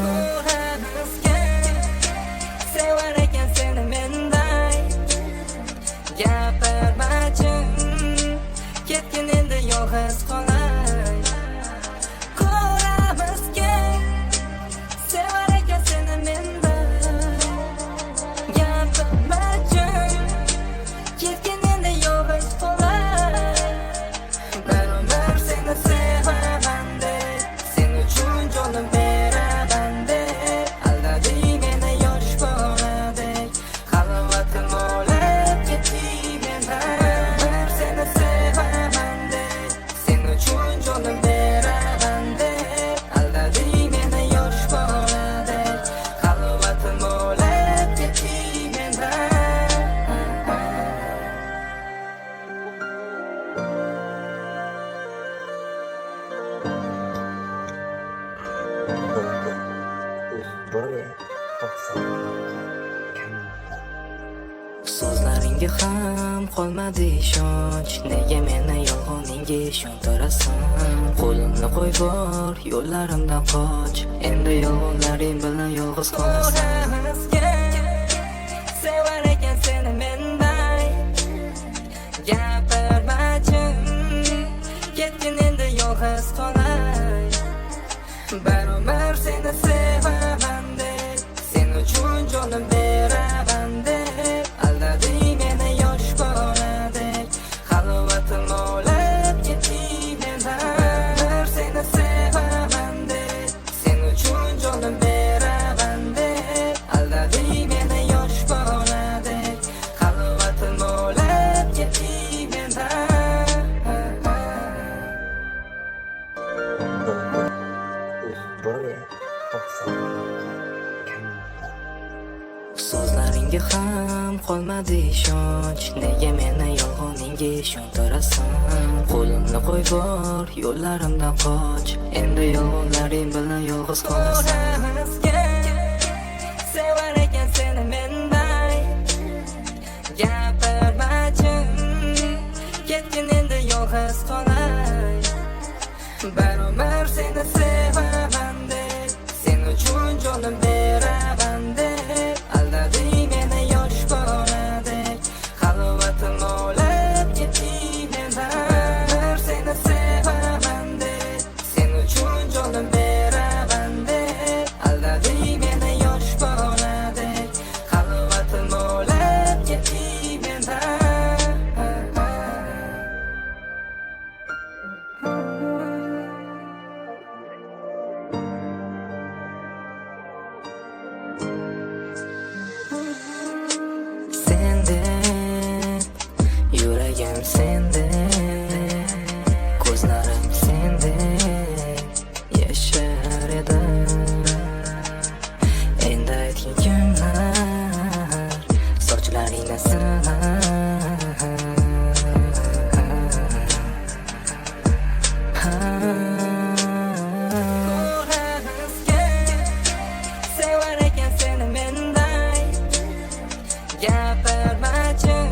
Ko'ramizga sevar ekan seni menday. Gapirmachim, ketgin endi yolg'iz qolay. Ko'ramizga sevar ekan seni menday. Gapirmachim, ketgin endi yolg'iz qolay. Ben umr seni sevaman deb, sen uchun jonim beraman deb, aldading meni yosh boladek, xalvatim olib ketding mendan. Ben seni sevaman deb, sen uchun jonim beraman deb, aldading meni yosh boladek, xalvatim olib ketding mendan. So'zlaringga ham qolmadi ishonch, nega meni yolg'oningga ishontirasan? Qo'limni qo'y bor, yo'llarimdan qoch, endi yolg'onlaring bilan yolg'iz qolasan. Sevar ekan seni menday. Gapirmachim, ketgin endi yolg'iz qolay. Ben umr seni sevaman deb, sen uchun jonim beraman deb, aldading meni yosh boladek, xalvatim olib ketding mendan. Ben seni sevaman deb, sen uchun jonim beraman deb, aldading meni yosh boladek, xalvatim olib ketding mendan. So'zlaringga ham qolmadi ishonch, nega meni yolg'oningga ishontirasan? Qo'limni qo'y bor, yo'llarimdan qoch, endi yolg'onlaring bilan yolg'iz qolasan. Sevar ekan seni menday. Gapirmachim, ketgin endi yolg'iz qolay. Ben umr seni sevaman deb, sen uchun jonim beraman deb, aldading meni yosh boladek, xalvatim olib ketding mendan. Ben seni sevaman deb, sen uchun jonim beraman deb, aldading meni yosh boladek, xalvatim olib ketding mendan. Sende, yuragim sende, ko'zlarim sende, yashar edi. Endi aytgin kunlar, sochlaringni Ko'ramizga sevar ekan seni menday. Gapirmachim,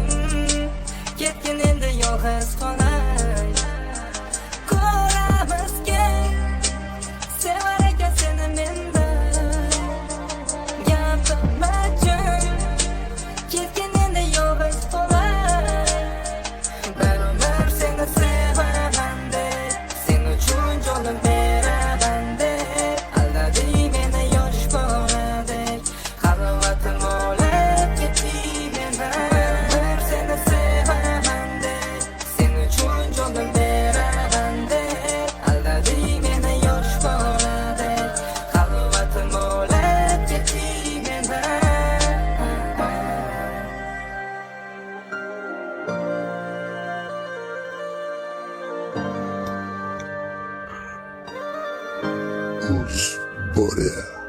ketgin endi yolg'iz qolay. Ko'ramizga sevar ekan seni menday. Gapirmachim, ketgin endi yolg'iz qolay. Ben umr seni sevaman deb, sen uchun jonim beraman deb, aldading meni yosh boladek, xalvatim olib ketding mendan. Ben seni sevaman deb, sen uchun jonim beraman deb, aldading meni yosh boladek, xalvatim olib ketding mendan. Uz Bora.